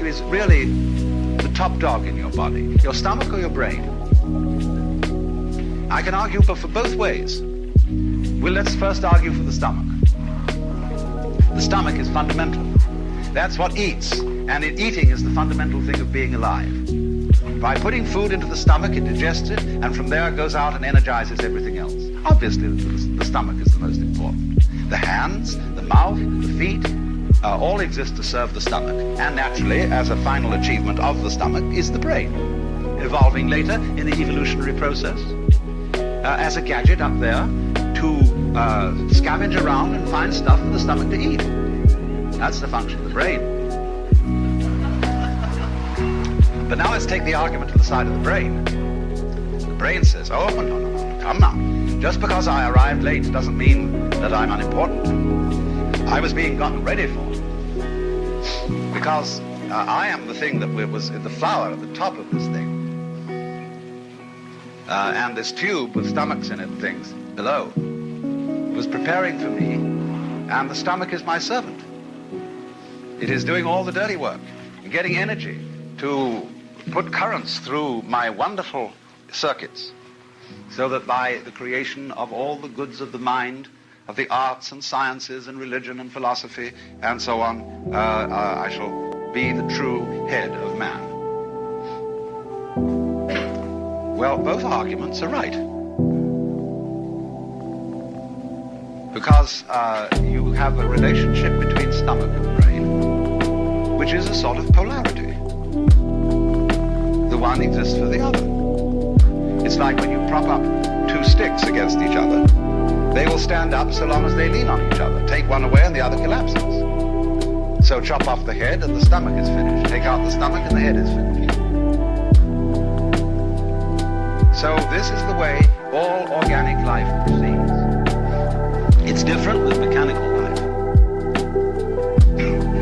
is really the top dog in your body, your stomach or your brain? I can argue for both ways. Well, let's first argue for the stomach. The stomach is fundamental. That's what eats, and eating is the fundamental thing of being alive. By putting food into the stomach, it digests it, and from there it goes out and energizes everything else. Obviously, the stomach is the most important. The hands, the mouth, the feet, all exist to serve the stomach. And naturally, as a final achievement of the stomach, is the brain, evolving later in the evolutionary process as a gadget up there to scavenge around and find stuff for the stomach to eat. That's the function of the brain. But now let's take the argument to the side of the brain. The brain says, oh, no, come now. Just because I arrived late doesn't mean that I'm unimportant. I was being gotten ready for. Because I am the thing that was the flower at the top of this thing. And this tube with stomachs in it and things below was preparing for me, and the stomach is my servant. It is doing all the dirty work, getting energy to put currents through my wonderful circuits, so that by the creation of all the goods of the mind, of the arts and sciences and religion and philosophy and so on, I shall be the true head of man. Well, both arguments are right. Because you have a relationship between stomach and brain, which is a sort of polarity. The one exists for the other. It's like when you prop up two sticks against each other. They will stand up so long as they lean on each other. Take one away and the other collapses. So chop off the head and the stomach is finished. Take out the stomach and the head is finished. So this is the way all organic life proceeds. It's different with mechanical life.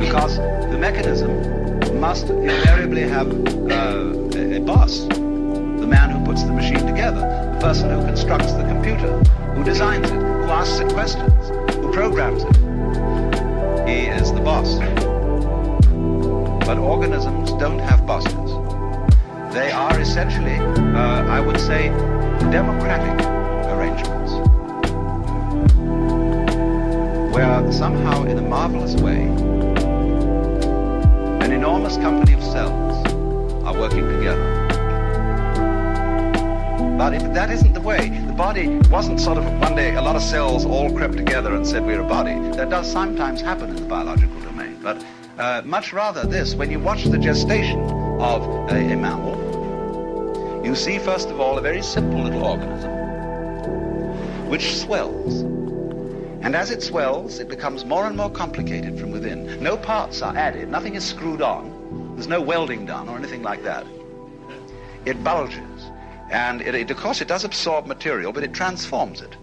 Because the mechanism must invariably have a boss. The man who puts the machine together, the person who constructs the computer, who designs it, who asks it questions, who programs it. He is the boss. But organisms don't have bosses. They are essentially, I would say, democratic arrangements, where somehow, in a marvelous way, an enormous company of cells are working together. But that isn't the way. The body wasn't sort of one day a lot of cells all crept together and said we're a body. That does sometimes happen in the biological domain. But much rather this, when you watch the gestation of a mammal, you see first of all a very simple little organism which swells. And as it swells, it becomes more and more complicated from within. No parts are added. Nothing is screwed on. There's no welding done or anything like that. It bulges. And of course, it does absorb material, but it transforms it.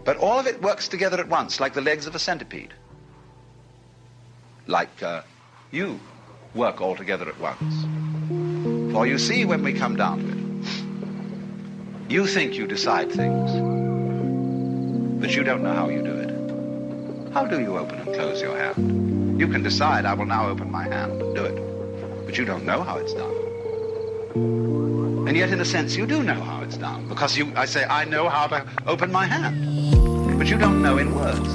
But all of it works together at once, like the legs of a centipede. Like you work all together at once. For you see, when we come down to it, you think you decide things, but you don't know how you do it. How do you open and close your hand? You can decide, I will now open my hand and do it, but you don't know how it's done. And yet, in a sense, you do know how it's done, because I say, I know how to open my hand. But you don't know in words.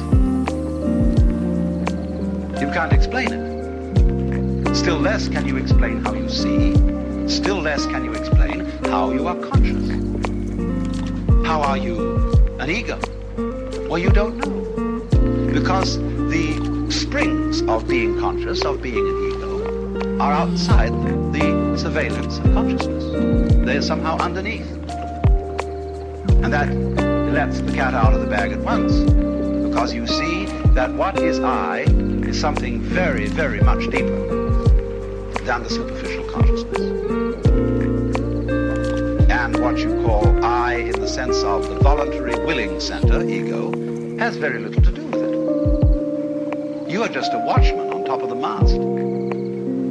You can't explain it. Still less can you explain how you see. Still less can you explain how you are conscious. How are you an ego? Well, you don't know. Because the springs of being conscious, of being an ego, are outside the surveillance of consciousness. They're somehow underneath. And that lets the cat out of the bag at once. Because you see that what is I is something very, very much deeper than the superficial consciousness. And what you call I in the sense of the voluntary willing center, ego, has very little to do with it. You are just a watchman on top of the mast,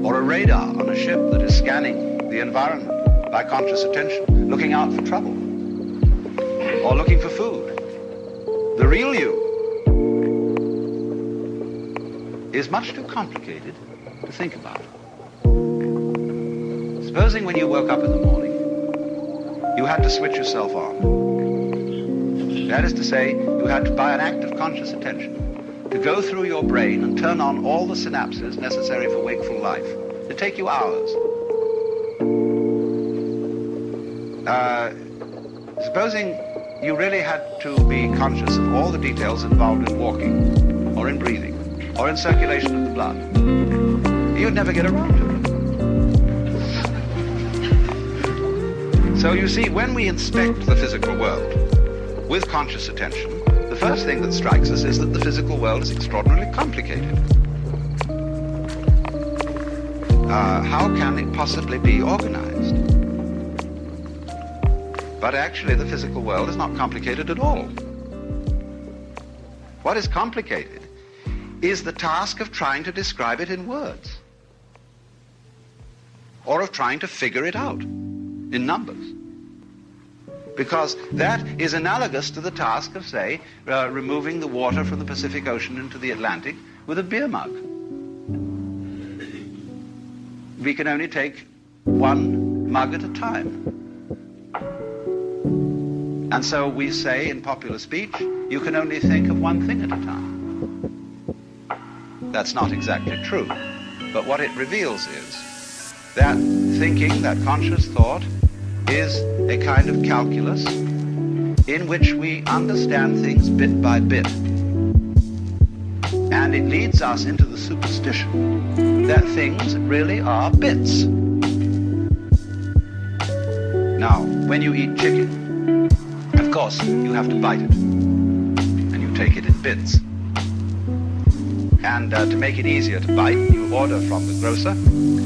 or a radar on a ship that is scanning the environment by conscious attention, looking out for trouble, or looking for food. The real you is much too complicated to think about. Supposing when you woke up in the morning, you had to switch yourself on. That is to say, you had to, by an act of conscious attention, to go through your brain and turn on all the synapses necessary for wakeful life. It'd take you hours. Supposing you really had to be conscious of all the details involved in walking, or in breathing, or in circulation of the blood, you'd never get around to it. So you see, when we inspect the physical world with conscious attention, the first thing that strikes us is that the physical world is extraordinarily complicated. How can it possibly be organized? But actually, the physical world is not complicated at all. What is complicated is the task of trying to describe it in words, or of trying to figure it out in numbers. Because that is analogous to the task of, say, removing the water from the Pacific Ocean into the Atlantic with a beer mug. We can only take one mug at a time. And so we say in popular speech, you can only think of one thing at a time. That's not exactly true. But what it reveals is that thinking, that conscious thought, is a kind of calculus in which we understand things bit by bit. And it leads us into the superstition that things really are bits. Now, when you eat chicken, of course, you have to bite it, and you take it in bits. And to make it easier to bite, you order from the grocer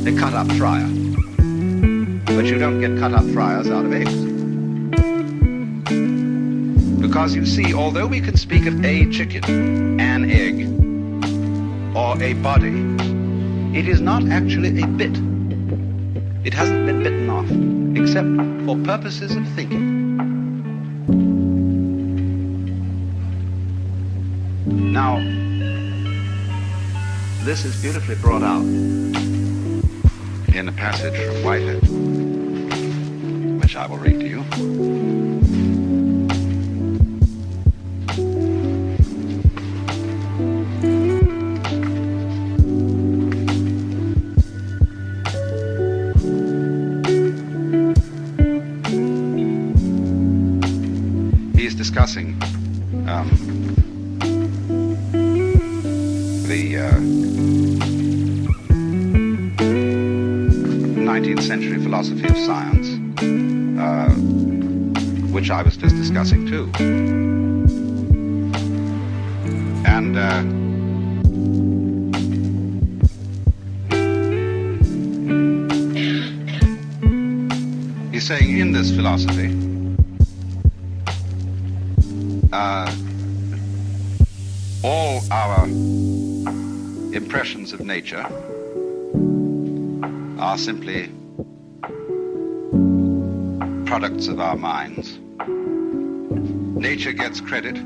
a cut-up fryer. But you don't get cut-up fryers out of eggs. Because you see, although we can speak of a chicken, an egg, or a body, it is not actually a bit. It hasn't been bitten off, except for purposes of thinking. Now, this is beautifully brought out in a passage from Whitehead, which I will read to you. He's discussing the 19th century philosophy of science, which I was just discussing too. And he's saying in this philosophy, all our impressions of nature are simply products of our minds. Nature gets credit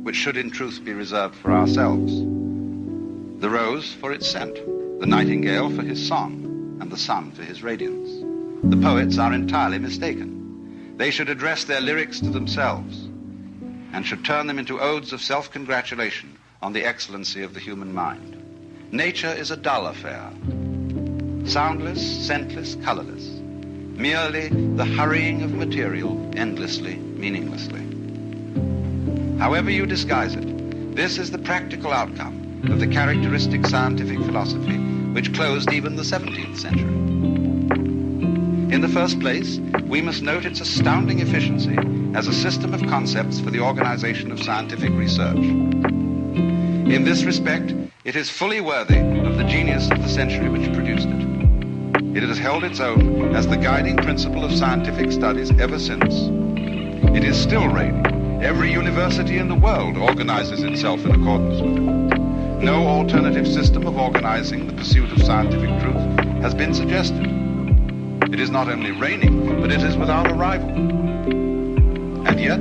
which should in truth be reserved for ourselves. The rose for its scent, the nightingale for his song, and the sun for his radiance. The poets are entirely mistaken. They should address their lyrics to themselves and should turn them into odes of self-congratulation on the excellency of the human mind. Nature is a dull affair, soundless, scentless, colorless, merely the hurrying of material endlessly, meaninglessly. However you disguise it, this is the practical outcome of the characteristic scientific philosophy which closed even the 17th century. In the first place, we must note its astounding efficiency as a system of concepts for the organization of scientific research. In this respect, it is fully worthy of the genius of the century which produced it. It has held its own as the guiding principle of scientific studies ever since. It is still reigning. Every university in the world organizes itself in accordance with it. No alternative system of organizing the pursuit of scientific truth has been suggested. It is not only reigning, but it is without a rival. And yet,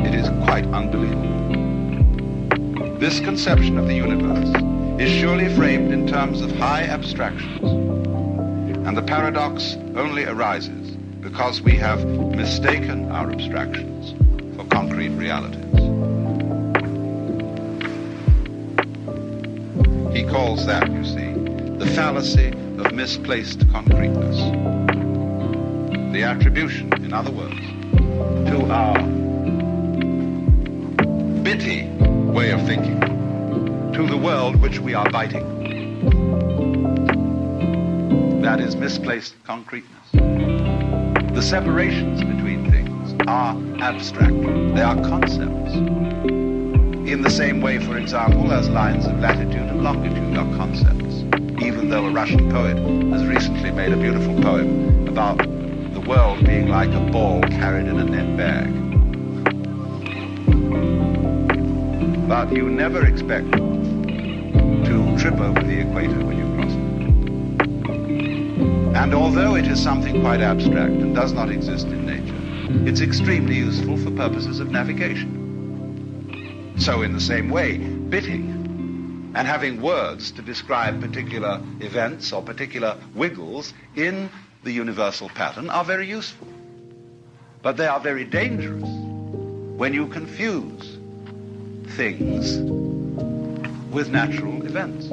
it is quite unbelievable. This conception of the universe is surely framed in terms of high abstractions. And the paradox only arises because we have mistaken our abstractions for concrete realities. He calls that, you see, the fallacy of misplaced concreteness. The attribution, in other words, to our bitty way of thinking, to the world which we are biting. That is misplaced concreteness. The separations between things are abstract. They are concepts. In the same way, for example, as lines of latitude and longitude are concepts. Even though a Russian poet has recently made a beautiful poem about the world being like a ball carried in a net bag. But you never expect to trip over the equator when you cross it. And although it is something quite abstract and does not exist in nature, it's extremely useful for purposes of navigation. So in the same way, bitting and having words to describe particular events or particular wiggles in the universal pattern are very useful. But they are very dangerous when you confuse things with natural events.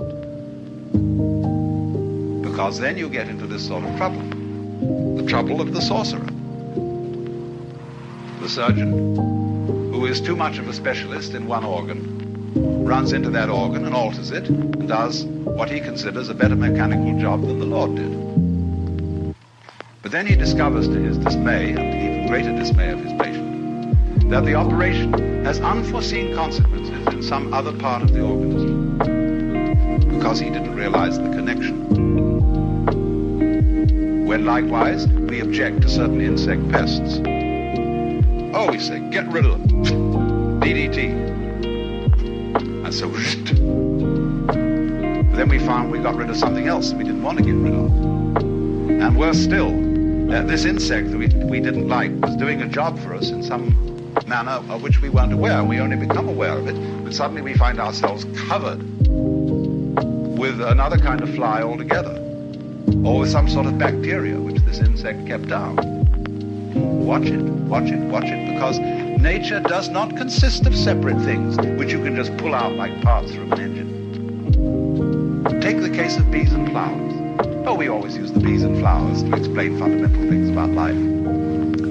Because then you get into this sort of trouble. The trouble of the sorcerer. The surgeon, who is too much of a specialist in one organ, runs into that organ and alters it and does what he considers a better mechanical job than the Lord did. But then he discovers, to his dismay, and the even greater dismay of his patient, that the operation has unforeseen consequences in some other part of the organism, because he didn't realize the connection. When likewise we object to certain insect pests, oh, we say, get rid of them. DDT. And so, then we found we got rid of something else we didn't want to get rid of. And worse still, this insect that we didn't like was doing a job for us in some manner of which we weren't aware. We only become aware of it when suddenly we find ourselves covered with another kind of fly altogether, or with some sort of bacteria which this insect kept down. Watch it, watch it, watch it, because nature does not consist of separate things which you can just pull out like parts from an engine. Take the case of bees and flowers. Oh, we always use the bees and flowers to explain fundamental things about life.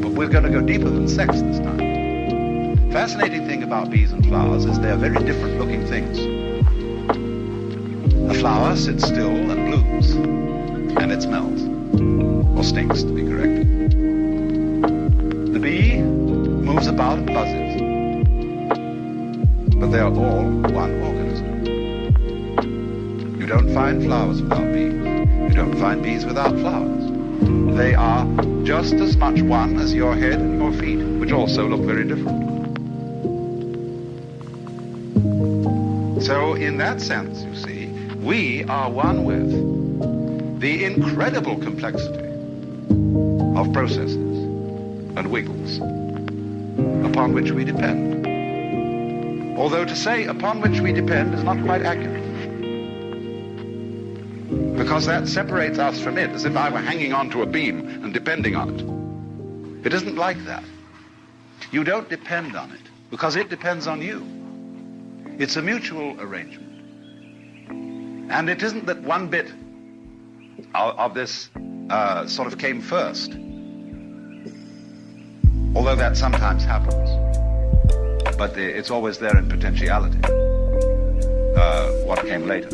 But we're going to go deeper than sex this time. Fascinating thing about bees and flowers is they're very different looking things. A flower sits still and blooms, and it smells, or stinks to be correct. The bee moves about and buzzes, but they are all one organism. You don't find flowers without bees. You don't find bees without flowers. They are just as much one as your head and your feet, which also look very different. So in that sense, you see, we are one with the incredible complexity of processes and wiggles upon which we depend. Although to say upon which we depend is not quite accurate, because that separates us from it as if I were hanging onto a beam and depending on it. It isn't like that. You don't depend on it because it depends on you. It's a mutual arrangement. And it isn't that one bit of this sort of came first, although that sometimes happens. But it's always there in potentiality, what came later.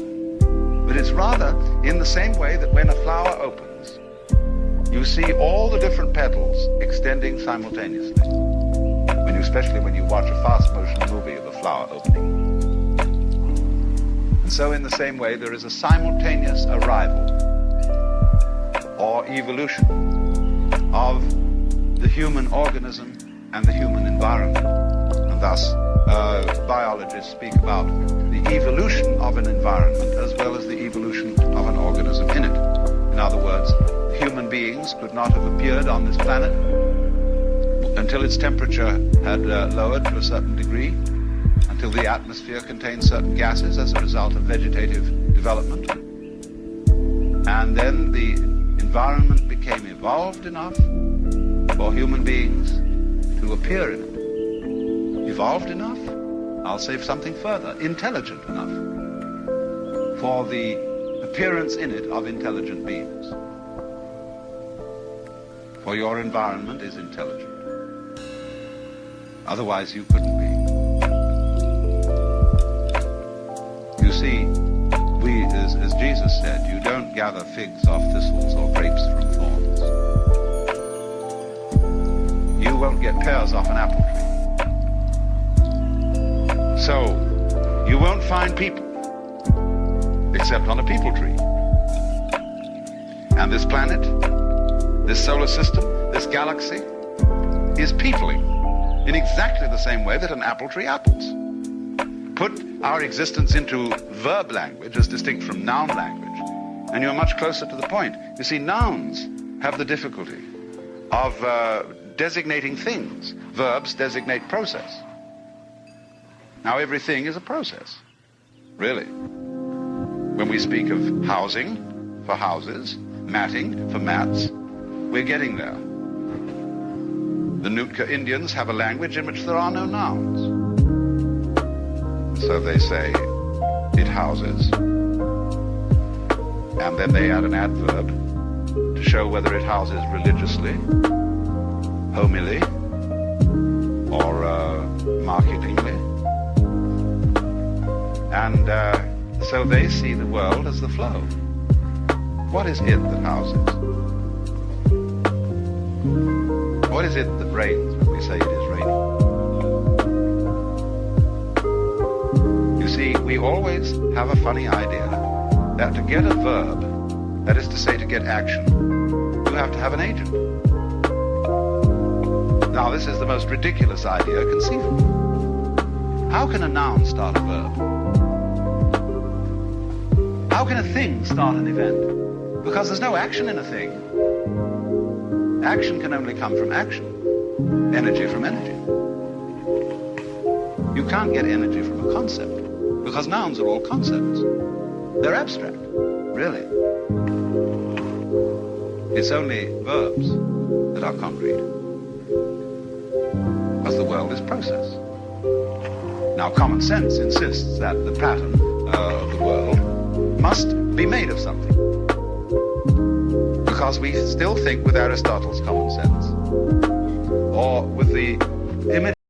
But it's rather in the same way that when a flower opens, you see all the different petals extending simultaneously, especially when you watch a fast motion movie of a flower opening. And so in the same way, there is a simultaneous arrival or evolution of the human organism and the human environment. And thus, biologists speak about the evolution of an environment as well as the evolution of an organism in it. In other words, human beings could not have appeared on this planet until its temperature had lowered to a certain degree, until the atmosphere contained certain gases as a result of vegetative development. And then the environment became evolved enough for human beings to appear in it. Evolved enough? I'll say something further. Intelligent enough for the appearance in it of intelligent beings. For your environment is intelligent. Otherwise you couldn't be. You see, as Jesus said, you don't gather figs off thistles or grapes from thorns. You won't get pears off an apple tree. So, you won't find people except on a people tree. And this planet, this solar system, this galaxy is peopling in exactly the same way that an apple tree apples. Put our existence into verb language as distinct from noun language, and you're much closer to the point. You see, nouns have the difficulty of designating things. Verbs designate process. Now, everything is a process, really. When we speak of housing for houses, matting for mats, we're getting there. The Nootka Indians have a language in which there are no nouns. So they say, it houses, and then they add an adverb to show whether it houses religiously, homily, or marketingly. And so they see the world as the flow. What is it that houses? What is it that rains when we say it is raining? You see, we always have a funny idea that to get a verb, that is to say to get action, you have to have an agent. Now, this is the most ridiculous idea conceivable. How can a noun start a verb? How can a thing start an event? Because there's no action in a thing. Action can only come from action. Energy from energy. You can't get energy from a concept, because nouns are all concepts. They're abstract, really. It's only verbs that are concrete, because the world is process. Now, common sense insists that the pattern of the world must be made of something, because we still think with Aristotle's common sense, or with the